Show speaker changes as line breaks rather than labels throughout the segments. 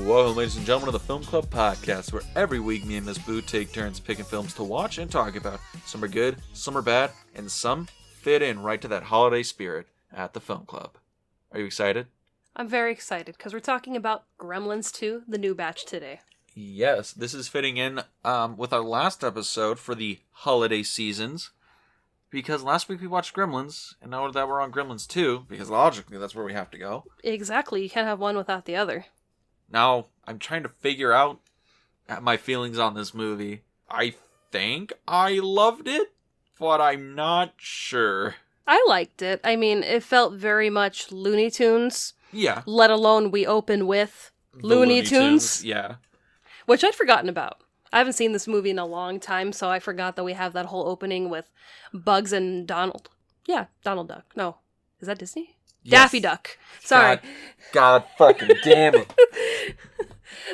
Welcome, ladies and gentlemen, to the Film Club Podcast, where every week me and Miss Boo take turns picking films to watch and talk about. Some are good, some are bad, and some fit in right to that holiday spirit at the Film Club. Are you excited?
I'm very excited, because we're talking about Gremlins 2, the new batch today.
Yes, this is fitting in with our last episode for the holiday seasons, because last week we watched Gremlins, and now that we're on Gremlins 2, because logically that's where we have to go.
Exactly, you can't have one without the other.
Now, I'm trying to figure out my feelings on this movie. I think I loved it, but I'm not sure.
I liked it. I mean, it felt very much Looney Tunes.
Yeah.
Let alone we open with Looney Tunes.
Yeah.
Which I'd forgotten about. I haven't seen this movie in a long time, so I forgot that we have that whole opening with Bugs and Donald. Yeah, Donald Duck. No. Is that Disney? Yes. Daffy Duck. Sorry.
God fucking damn it.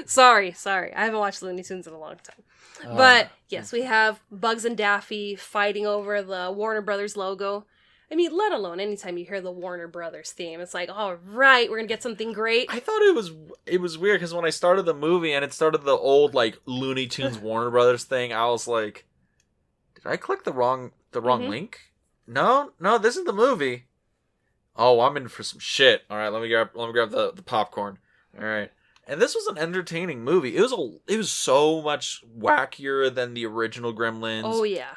Sorry. I haven't watched Looney Tunes in a long time. But, yes, we have Bugs and Daffy fighting over the Warner Brothers logo. I mean, let alone anytime you hear the Warner Brothers theme, it's like, all right, we're going to get something great.
I thought it was weird, because when I started the movie and it started the old, like, Looney Tunes Warner Brothers thing, I was like, did I click the wrong link? No, this is the movie. Oh, I'm in for some shit. All right, let me grab the popcorn. All right. And this was an entertaining movie. It was so much wackier than the original Gremlins.
Oh, yeah.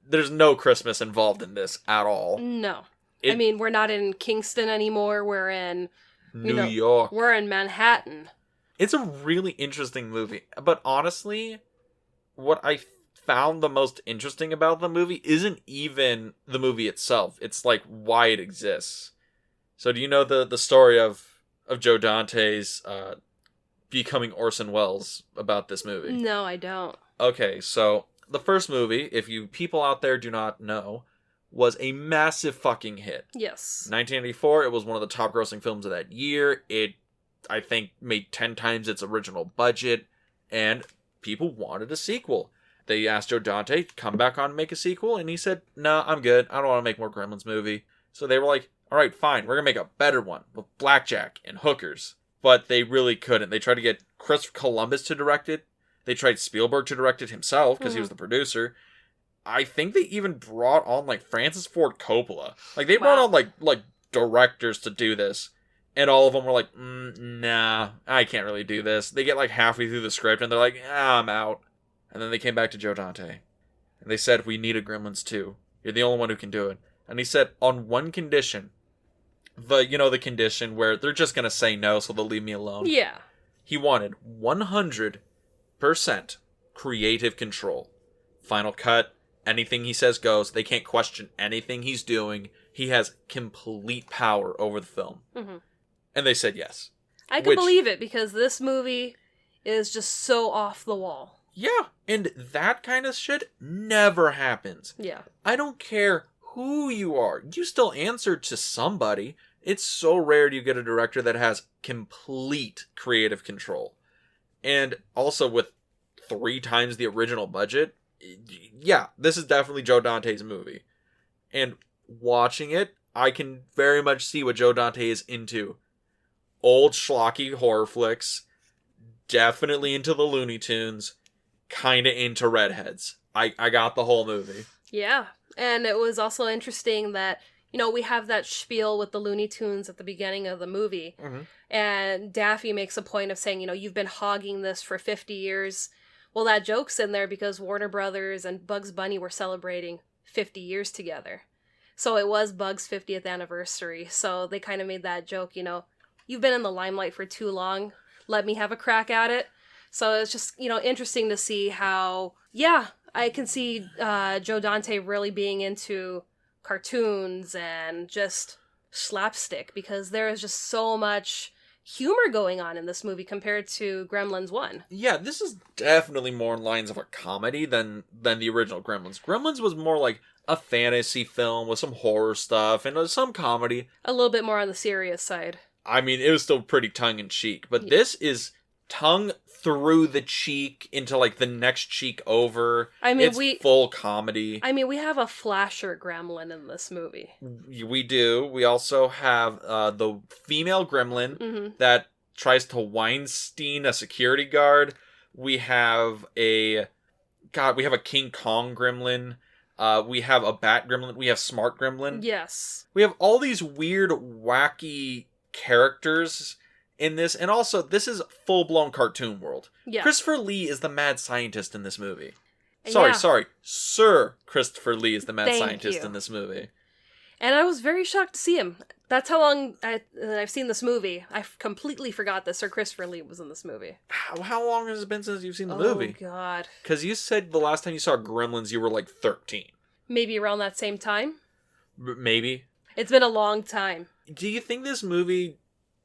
There's no Christmas involved in this at all.
No. I mean, we're not in Kingston anymore. We're in
New York.
We're in Manhattan.
It's a really interesting movie. But honestly, what I found the most interesting about the movie isn't even the movie itself. It's like why it exists. So do you know the story of Joe Dante's becoming Orson Welles about this movie?
No, I don't.
Okay, so the first movie, if you people out there do not know, was a massive fucking hit.
Yes.
1984, it was one of the top grossing films of that year. It, I think, made 10 times its original budget, and people wanted a sequel. They asked Joe Dante to come back on and make a sequel, and he said, "Nah, I'm good. I don't want to make more Gremlins movie." So they were like, all right, fine, we're going to make a better one with blackjack and hookers. But they really couldn't. They tried to get Chris Columbus to direct it. They tried Spielberg to direct it himself, because he was the producer. I think they even brought on, like, Francis Ford Coppola. Like, they brought on, like directors to do this. And all of them were like, nah, I can't really do this. They get, like, halfway through the script, and they're like, I'm out. And then they came back to Joe Dante. And they said, we need a Gremlins 2. You're the only one who can do it. And he said, on one condition. The condition where they're just going to say no, so they'll leave me alone.
Yeah.
He wanted 100% creative control. Final cut, anything he says goes. They can't question anything he's doing. He has complete power over the film. Mm-hmm. And they said yes.
I can believe it, because this movie is just so off the wall.
Yeah, and that kind of shit never happens.
Yeah.
I don't care who you are. You still answer to somebody. It's so rare you get a director that has complete creative control. And also with 3 times the original budget, yeah, this is definitely Joe Dante's movie. And watching it, I can very much see what Joe Dante is into. Old schlocky horror flicks, definitely into the Looney Tunes, kinda into redheads. I got the whole movie.
Yeah, and it was also interesting that, we have that spiel with the Looney Tunes at the beginning of the movie, and Daffy makes a point of saying, you've been hogging this for 50 years. Well, that joke's in there because Warner Brothers and Bugs Bunny were celebrating 50 years together. So it was Bugs' 50th anniversary, so they kind of made that joke, you've been in the limelight for too long, let me have a crack at it. So it's just, interesting to see how, yeah, I can see Joe Dante really being into cartoons and just slapstick, because there is just so much humor going on in this movie compared to Gremlins 1.
Yeah, this is definitely more in lines of a comedy than the original Gremlins. Gremlins was more like a fantasy film with some horror stuff and some comedy.
A little bit more on the serious side.
I mean, it was still pretty tongue-in-cheek, but this is tongue through the cheek into, like, the next cheek over. I mean, it's full comedy.
I mean, we have a flasher gremlin in this movie.
We do. We also have the female gremlin that tries to Weinstein a security guard. We have a King Kong gremlin. We have a Bat gremlin. We have Smart gremlin.
Yes.
We have all these weird, wacky characters in this. And also, this is full-blown cartoon world.
Yeah.
Christopher Lee is the mad scientist in this movie. Sorry. Sir Christopher Lee is the mad scientist in this movie.
And I was very shocked to see him. That's how long I've seen this movie. I completely forgot that Sir Christopher Lee was in this movie.
How long has it been since you've seen the movie?
Oh, God.
Because you said the last time you saw Gremlins, you were like 13.
Maybe around that same time?
Maybe.
It's been a long time.
Do you think this movie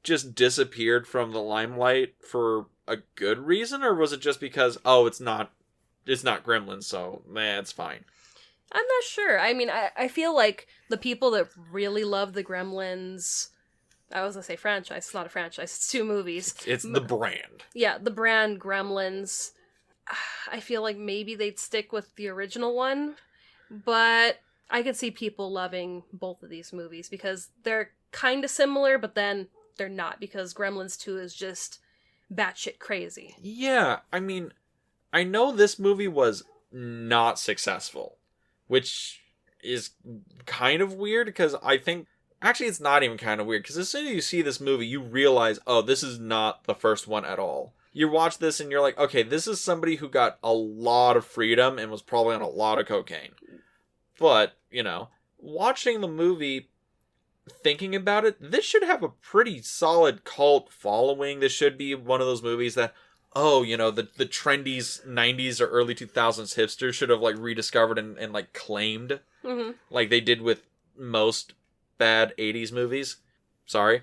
just disappeared from the limelight for a good reason? Or was it just because, it's not Gremlins, so, it's fine?
I'm not sure. I mean, I feel like the people that really love the Gremlins... I was going to say franchise. It's not a franchise. It's 2 movies.
It's the brand.
Yeah, the brand Gremlins. I feel like maybe they'd stick with the original one. But I could see people loving both of these movies because they're kind of similar, but then they're not because Gremlins 2 is just batshit crazy.
Yeah, I mean, I know this movie was not successful, which is kind of weird because I think... Actually, it's not even kind of weird because as soon as you see this movie, you realize, this is not the first one at all. You watch this and you're like, okay, this is somebody who got a lot of freedom and was probably on a lot of cocaine. But, watching the movie, thinking about it, this should have a pretty solid cult following. This should be one of those movies that, the trendy 90s or early 2000s hipsters should have, rediscovered and claimed.
Mm-hmm.
Like they did with most bad 80s movies. Sorry.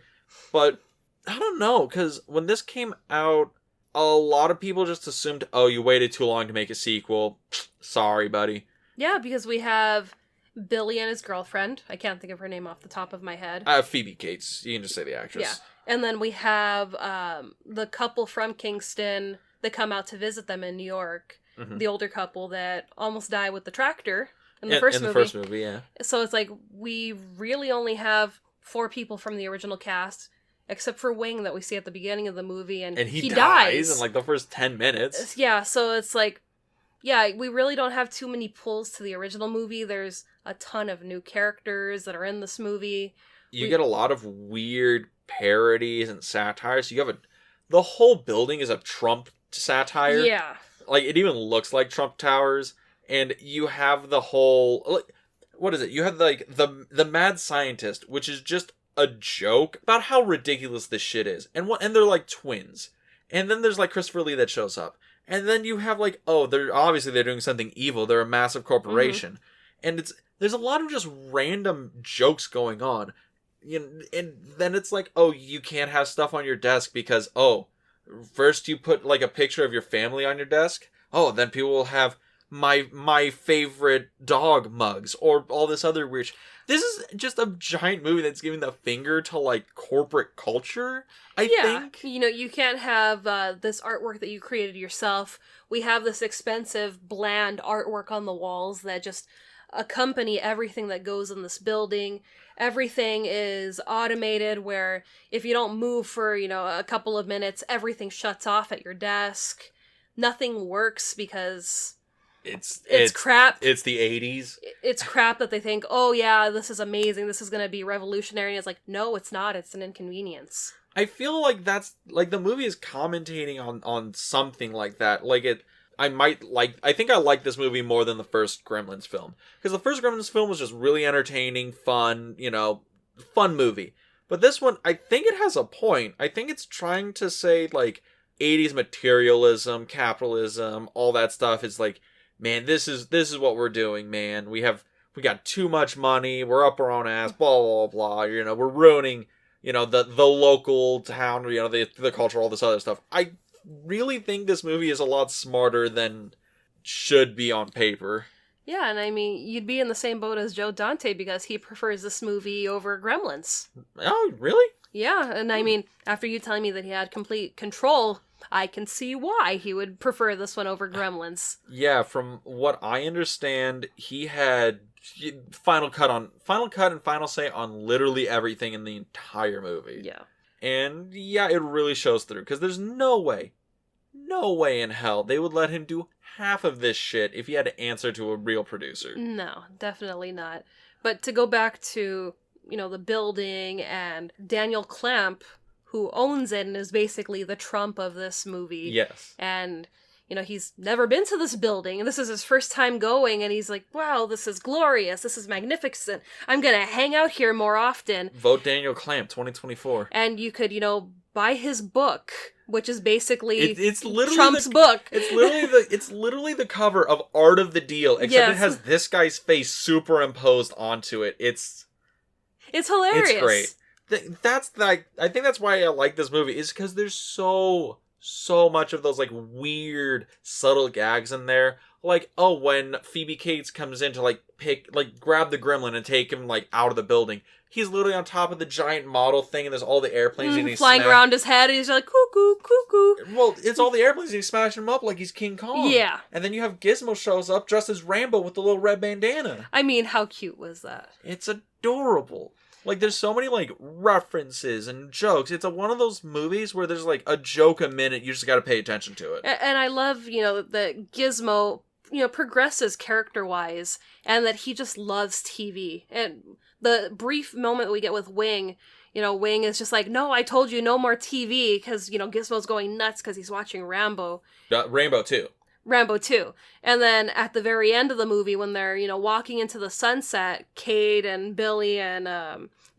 But, I don't know, because when this came out, a lot of people just assumed, you waited too long to make a sequel. Sorry, buddy.
Yeah, because we have Billy and his girlfriend. I can't think of her name off the top of my head.
Phoebe Cates. You can just say the actress.
Yeah. And then we have the couple from Kingston that come out to visit them in New York. Mm-hmm. The older couple that almost die with the tractor in the first movie. In the first movie, yeah. So it's like, we really only have 4 people from the original cast, except for Wing that we see at the beginning of the movie, and he dies
in the first 10 minutes.
Yeah, so it's like, we really don't have too many pulls to the original movie. There's a ton of new characters that are in this movie.
You get a lot of weird parodies and satires. The whole building is a Trump satire.
Yeah.
It even looks like Trump Towers. And you have the whole... What is it? You have, the mad scientist, which is just a joke about how ridiculous this shit is. And they're, twins. And then there's, Christopher Lee that shows up. And then you have, they're doing something evil. They're a massive corporation. Mm-hmm. And there's a lot of just random jokes going on. And then it's you can't have stuff on your desk because, first you put, a picture of your family on your desk. Then people will have my favorite dog mugs or all this other weird This is just a giant movie that's giving the finger to corporate culture, I think.
You can't have this artwork that you created yourself. We have this expensive, bland artwork on the walls that just accompany everything that goes in this building. Everything is automated where if you don't move for, a couple of minutes, everything shuts off at your desk. Nothing works because... It's crap.
It's the 80s.
It's crap that they think, this is amazing. This is going to be revolutionary. And it's no, it's not. It's an inconvenience.
I feel like that's, the movie is commentating on something like that. I think I like this movie more than the first Gremlins film. Because the first Gremlins film was just really entertaining, fun, fun movie. But this one, I think it has a point. I think it's trying to say, 80s materialism, capitalism, all that stuff is man, this is what we're doing, man. We got too much money. We're up our own ass. Blah blah blah. We're ruining, the local town. The culture, all this other stuff. I really think this movie is a lot smarter than should be on paper.
Yeah, and I mean, you'd be in the same boat as Joe Dante because he prefers this movie over Gremlins.
Oh, really?
Yeah, and I mean, after you telling me that he had complete control, I can see why he would prefer this one over Gremlins.
Yeah, from what I understand, he had final cut and final say on literally everything in the entire movie.
Yeah.
And yeah, it really shows through. Because there's no way in hell they would let him do half of this shit if he had to answer to a real producer.
No, definitely not. But to go back to, the building and Daniel Clamp, who owns it and is basically the Trump of this movie.
Yes.
And, he's never been to this building, and this is his first time going, and he's like, wow, this is glorious, this is magnificent, I'm gonna hang out here more often.
Vote Daniel Clamp, 2024.
And you could, buy his book, which is basically
it's literally
Trump's book.
It's literally the cover of Art of the Deal, except It has this guy's face superimposed onto it. It's
hilarious.
It's great. I think that's why I like this movie, is because there's so much of those like weird subtle gags in there. Like, when Phoebe Cates comes in to grab the gremlin and take him out of the building, he's literally on top of the giant model thing, and there's all the airplanes and he's
flying around his head, and he's like, cuckoo, cuckoo.
Well, it's all the airplanes, and he's smashing them up like he's King Kong.
Yeah.
And then you have Gizmo shows up dressed as Rambo with the little red bandana.
I mean, how cute was that?
It's adorable. There's so many, references and jokes. It's one of those movies where there's, a joke a minute. You just gotta pay attention to it.
And I love, that Gizmo, progresses character-wise, and that he just loves TV. And the brief moment we get with Wing, Wing is just like, no, I told you no more TV, because, Gizmo's going nuts because he's watching Rambo.
Rambo 2.
Rambo 2. And then at the very end of the movie, when they're, walking into the sunset, Kate and Billy and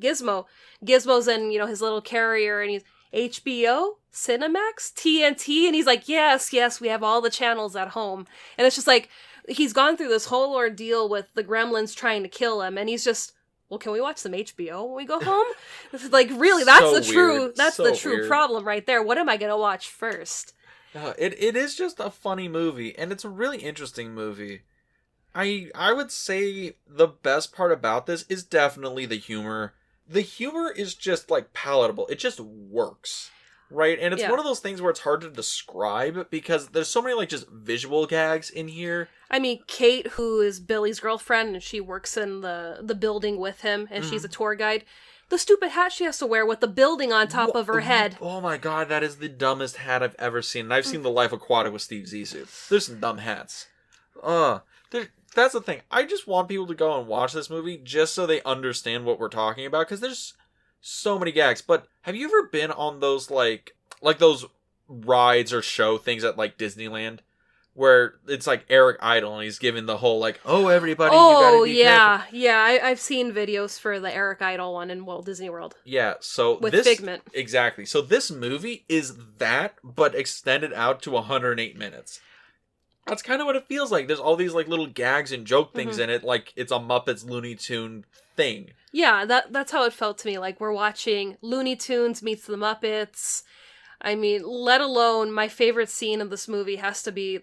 Gizmo's in, his little carrier, and he's, HBO? Cinemax? TNT? And he's like, yes, we have all the channels at home. And it's just like, he's gone through this whole ordeal with the Gremlins trying to kill him, and he's just, well, can we watch some HBO when we go home? It's like, really, that's so the true problem right there. What am I gonna watch first?
It is just a funny movie, and it's a really interesting movie. I would say the best part about this is definitely the humor. The humor is just, palatable. It just works, right? And it's one of those things where it's hard to describe, because there's so many, just visual gags in here. I
mean, Kate, who is Billy's girlfriend, and she works in the building with him, and she's a tour guide. The stupid hat she has to wear with the building on top of her head.
Oh my god, that is the dumbest hat I've ever seen. And I've seen The Life Aquatic with Steve Zissou. There's some dumb hats. That's the thing. I just want people to go and watch this movie just so they understand what we're talking about, because there's so many gags. But have you ever been on those, those rides or show things at, Disneyland? Where it's Eric Idle, and he's giving the whole oh, everybody, you gotta be careful.
Yeah, I've seen videos for the Eric Idle one in Walt Disney World.
Yeah, so
with Figment.
Exactly. So this movie is that, but extended out to 108 minutes. That's kind of what it feels like. There's all these little gags and joke things in it, it's a Muppets Looney Tune thing.
Yeah, that's how it felt to me. We're watching Looney Tunes meets the Muppets. I mean, let alone my favorite scene of this movie has to be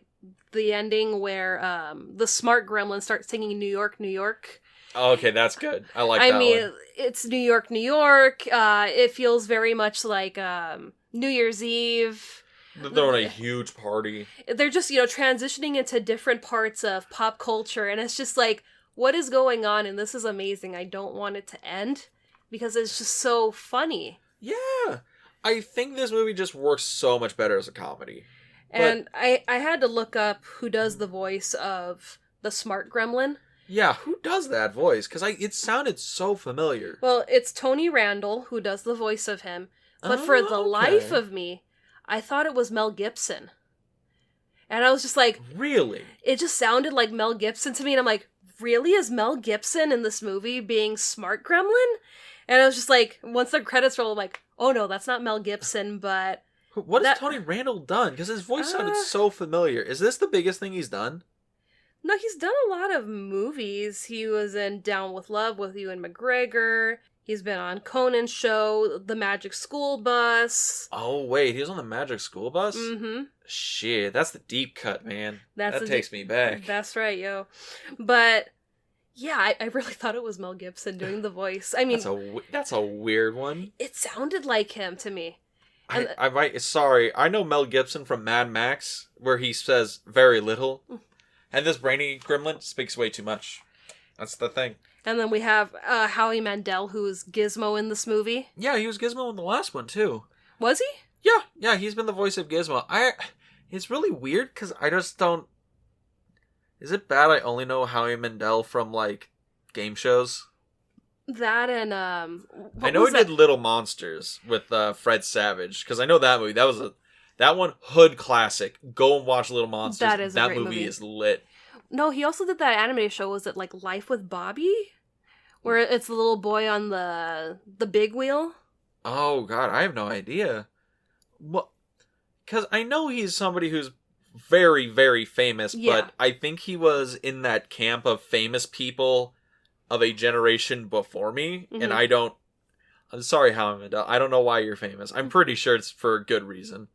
the ending where the smart gremlin starts singing New York, New York.
Oh, okay, that's good. I like that one.
It's New York, New York. It feels very much like New Year's Eve.
They're throwing a huge party.
They're just, transitioning into different parts of pop culture, and it's just what is going on? And this is amazing. I don't want it to end, because it's just so funny.
Yeah. I think this movie just works so much better as a comedy.
And I had to look up who does the voice of the smart gremlin.
Yeah, who does that voice? Because it sounded so familiar.
Well, it's Tony Randall who does the voice of him. But for the life of me, I thought it was Mel Gibson. And I was just like...
Really?
It just sounded like Mel Gibson to me. And I'm like, really? Is Mel Gibson in this movie being smart gremlin? And I was just like, once the credits roll, I'm like, oh no, that's not Mel Gibson, but...
What has Tony Randall done? Because his voice sounded so familiar. Is this the biggest thing he's done?
No, he's done a lot of movies. He was in Down with Love with Ewan McGregor. He's been on Conan's show, The Magic School Bus.
Oh, wait, he was on The Magic School Bus?
Mm-hmm.
Shit, that's the deep cut, man. That takes me back.
That's right, yo. But... yeah, I really thought it was Mel Gibson doing the voice. I mean...
That's a weird one.
It sounded like him to me.
Sorry, I know Mel Gibson from Mad Max, where he says very little, and this brainy gremlin speaks way too much. That's the thing.
And then we have Howie Mandel, who's Gizmo in this movie.
Yeah, he was Gizmo in the last one, too.
Was he?
Yeah, he's been the voice of Gizmo. It's really weird, because I just don't... Is it bad I only know Howie Mandel from, like, game shows?
That and,
I know he did Little Monsters with Fred Savage, because I know that movie. That one, hood classic. Go and watch Little Monsters.
That great movie
is lit.
No, he also did that animated show. Was it like Life with Bobby? Where it's the little boy on the big wheel?
Oh, God, I have no idea. What? Because I know he's somebody who's very, very famous, but I think he was in that camp of famous people of a generation before me, and I'm sorry, Howie Mandel. I don't know why you're famous. I'm pretty sure it's for a good reason.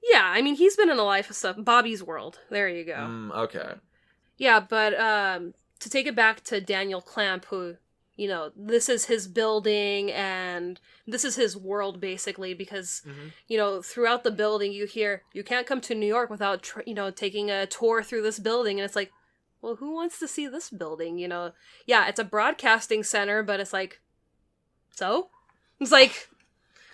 Yeah, I mean, he's been in a life of stuff. Bobby's World. There you go.
Okay.
Yeah, but to take it back to Daniel Clamp, who, this is his building and this is his world, basically, because, throughout the building you hear, you can't come to New York without, taking a tour through this building, and it's like, well, who wants to see this building, Yeah, it's a broadcasting center, but it's like, so? It's like,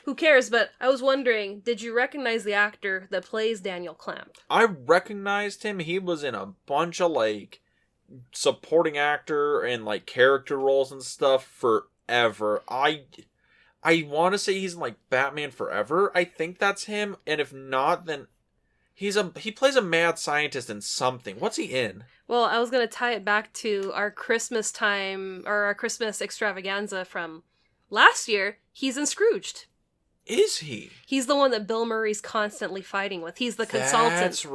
who cares? But I was wondering, did you recognize the actor that plays Daniel Clamp?
I recognized him. He was in a bunch of, like, supporting actor and, like, character roles and stuff forever. I want to say he's in, like, Batman Forever. I think that's him. And if not, then he plays a mad scientist in something. What's he in?
Well, I was going to tie it back to our Christmas time, or our Christmas extravaganza from last year. He's in Scrooged.
Is he?
He's the one that Bill Murray's constantly fighting with. He's the consultant.
That's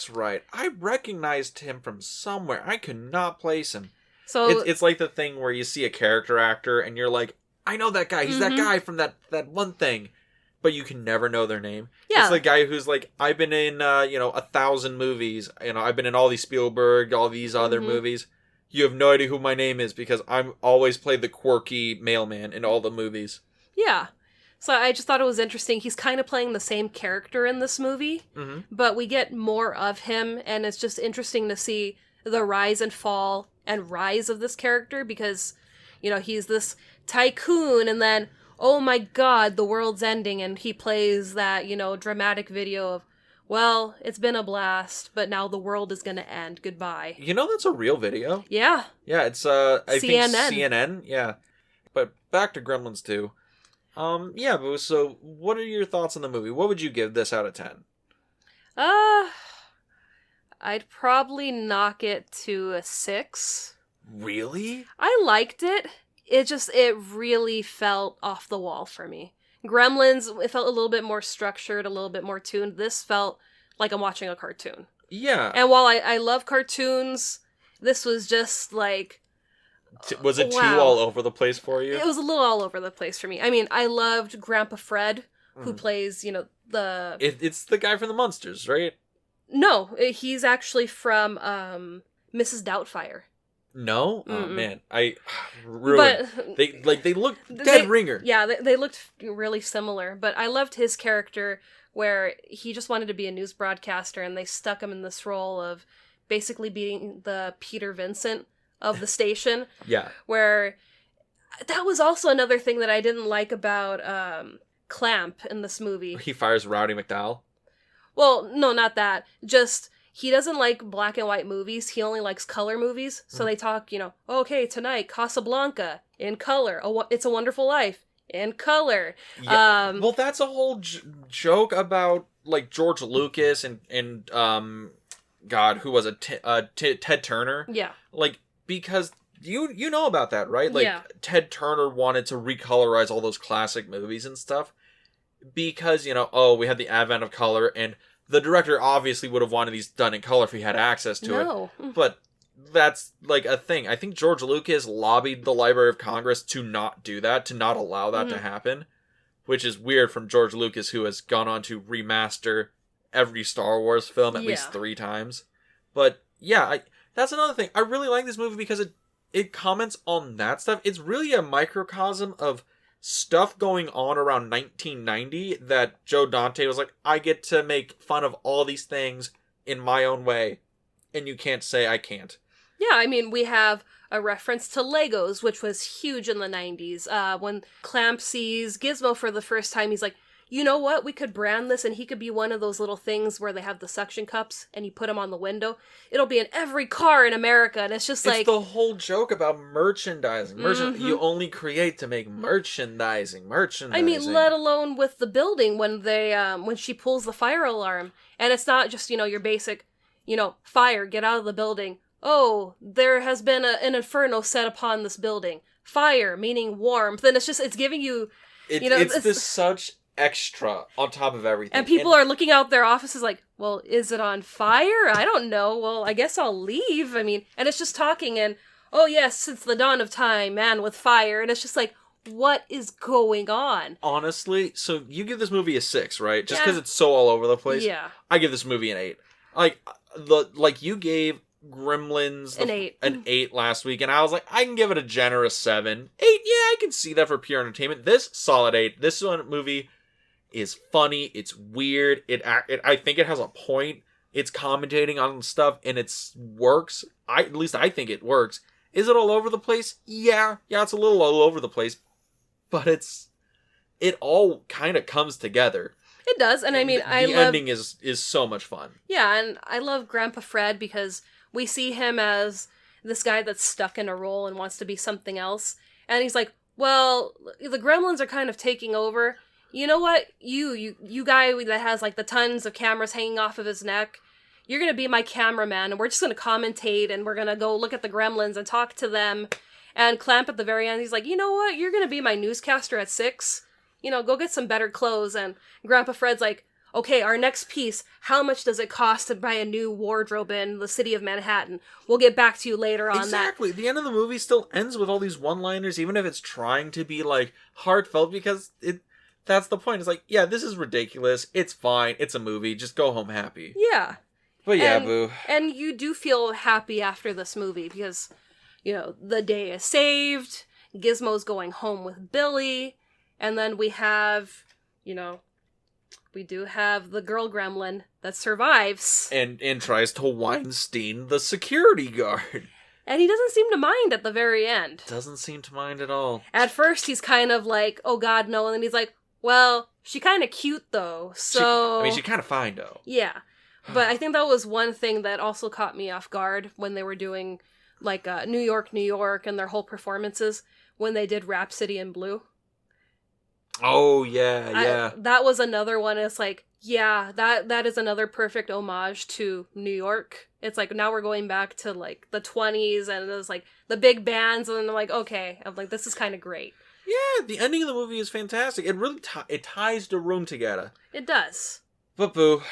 right. I recognized him from somewhere. I could not place him. So it's like the thing where you see a character actor and you're like, I know that guy. He's that guy from that one thing. But you can never know their name. Yeah. It's the guy who's like, I've been in, 1,000 movies. I've been in all these Spielberg, all these other movies. You have no idea who my name is because I'm always played the quirky mailman in all the movies.
Yeah. So I just thought it was interesting. He's kind of playing the same character in this movie, but we get more of him, and it's just interesting to see the rise and fall and rise of this character because, he's this tycoon, and then, oh my god, the world's ending, and he plays that, dramatic video of, well, it's been a blast, but now the world is gonna end. Goodbye.
That's a real video?
Yeah.
Yeah, it's, I think CNN, yeah. But back to Gremlins 2. Yeah, but so what are your thoughts on the movie? What would you give this out of 10?
I'd probably knock it to a 6.
Really?
I liked it. It really felt off the wall for me. Gremlins, it felt a little bit more structured, a little bit more tuned. This felt like I'm watching a cartoon.
Yeah.
And while I love cartoons, this was just like...
Was it too all over the place for you?
It was a little all over the place for me. I mean, I loved Grandpa Fred, who plays, the...
It's the guy from the Munsters, right?
No, he's actually from Mrs. Doubtfire.
No? Oh, man. I ruined... But they look dead ringer.
Yeah, they looked really similar. But I loved his character, where he just wanted to be a news broadcaster, and they stuck him in this role of basically being the Peter Vincent of the station.
Yeah.
Where that was also another thing that I didn't like about Clamp in this movie.
He fires Rowdy McDowell?
Well, no, not that. Just, he doesn't like black and white movies. He only likes color movies. So they talk, okay, tonight, Casablanca, in color. It's a Wonderful Life, in color.
Yeah. Well, that's a whole joke about, like, George Lucas and God, who was it? Ted Turner?
Yeah.
Like, because you know about that, right? Like, Ted Turner wanted to recolorize all those classic movies and stuff because, we had the advent of color, and the director obviously would have wanted these done in color if he had access to it. But that's, like, a thing. I think George Lucas lobbied the Library of Congress to not do that, to not allow that to happen, which is weird from George Lucas, who has gone on to remaster every Star Wars film at least 3 times. But, yeah, that's another thing. I really like this movie because it comments on that stuff. It's really a microcosm of stuff going on around 1990 that Joe Dante was like, I get to make fun of all these things in my own way, and you can't say I can't.
Yeah, I mean, we have a reference to Legos, which was huge in the 90s. When Clamp sees Gizmo for the first time, he's like, you know what? We could brand this and he could be one of those little things where they have the suction cups and you put them on the window. It'll be in every car in America. And it's just like...
It's the whole joke about merchandising. You only create to make merchandising.
I mean, let alone with the building when they, when she pulls the fire alarm. And it's not just, your basic, fire, get out of the building. Oh, there has been an inferno set upon this building. Fire, meaning warmth. And it's giving you...
It's this such... extra on top of everything.
And people are looking out their offices like, well, is it on fire? I don't know. Well, I guess I'll leave. I mean, and it's just talking and, oh yes, since the dawn of time, man with fire. And it's just like, what is going on?
Honestly, so you give this movie a 6, right? Just because it's so all over the place?
Yeah.
I give this movie an 8. Like you gave Gremlins an 8 last week, and I was like, I can give it a generous 7. 8, yeah, I can see that for pure entertainment. This, solid 8. This movie is funny, it's weird, I think it has a point, it's commentating on stuff, and it works. At least I think it works. Is it all over the place? Yeah, it's a little all over the place, but it all kind of comes together.
It does, and I mean,
the ending is so much fun. Yeah,
and I love Grandpa Fred because we see him as this guy that's stuck in a role and wants to be something else, and he's like, well, the Gremlins are kind of taking over. You know what? You guy that has like the tons of cameras hanging off of his neck, you're going to be my cameraman and we're just going to commentate and we're going to go look at the Gremlins and talk to them. And Clamp at the very end, he's like, you know what? You're going to be my newscaster at 6. Go get some better clothes. And Grandpa Fred's like, okay, our next piece, how much does it cost to buy a new wardrobe in the city of Manhattan? We'll get back to you later on that.
Exactly. The end of the movie still ends with all these one-liners, even if it's trying to be like heartfelt, because that's the point. It's like, yeah, this is ridiculous. It's fine. It's a movie. Just go home happy.
Yeah.
But yeah, Boo.
And you do feel happy after this movie because, the day is saved. Gizmo's going home with Billy. And then we have, we do have the girl gremlin that survives.
And tries to Weinstein the security guard.
And he doesn't seem to mind at the very end.
Doesn't seem to mind at all.
At first, he's kind of like, oh God, no. And then he's like, well, she kind of cute, though, so...
She kind of fine, though.
Yeah. But I think that was one thing that also caught me off guard when they were doing, like, New York, and their whole performances, when they did Rhapsody in Blue.
Oh, yeah.
That was another one. It's like, yeah, that is another perfect homage to New York. It's like, now we're going back to, like, the 20s, and there's, like, the big bands, and I'm like, okay. I'm like, this is kind of great.
Yeah, the ending of the movie is fantastic. It really it ties the room together.
It does.
But Boo,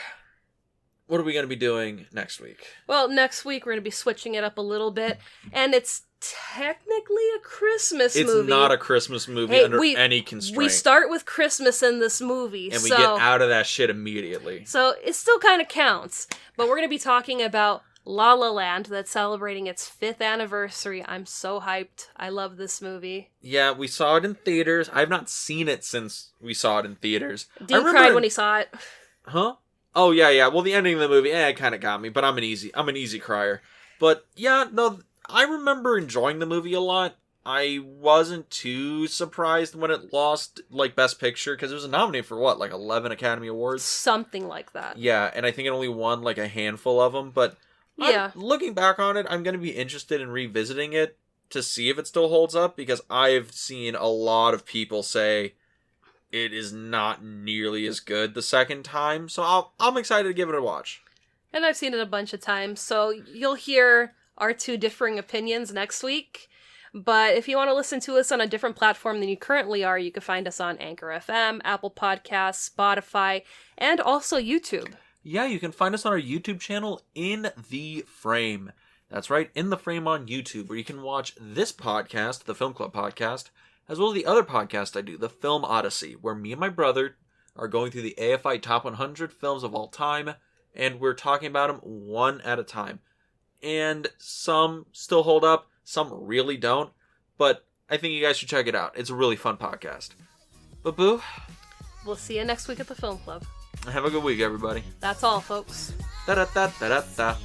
what are we going to be doing next week?
Well, next week we're going to be switching it up a little bit, and it's technically a Christmas movie.
It's not a Christmas movie under any constraint.
We start with Christmas in this movie.
And we get out of that shit immediately.
So it still kind of counts. But we're going to be talking about La La Land, that's celebrating its 5th anniversary. I'm so hyped. I love this movie.
Yeah, we saw it in theaters. I've not seen it since we saw it in theaters.
Dean cried when he saw it.
Huh? Oh, yeah. Well, the ending of the movie, it kind of got me, but I'm an easy crier. But, yeah, no, I remember enjoying the movie a lot. I wasn't too surprised when it lost, like, Best Picture, because it was nominated for, 11 Academy Awards?
Something like that.
Yeah, and I think it only won, like, a handful of them, but...
Yeah.
Looking back on it, I'm going to be interested in revisiting it to see if it still holds up, because I've seen a lot of people say it is not nearly as good the second time, so I'm excited to give it a watch.
And I've seen it a bunch of times, so you'll hear our 2 differing opinions next week. But if you want to listen to us on a different platform than you currently are, you can find us on Anchor FM, Apple Podcasts, Spotify, and also YouTube.
Yeah, you can find us on our YouTube channel, In the Frame. That's right, In the Frame on YouTube, where you can watch this podcast, the Film Club podcast, as well as the other podcast I do, the Film Odyssey, where me and my brother are going through the AFI Top 100 films of all time, and we're talking about them one at a time. And some still hold up, some really don't, but I think you guys should check it out. It's a really fun podcast. But Boo,
we'll see you next week at the Film Club.
Have a good week, everybody.
That's all, folks.
Da-da-da-da-da-da.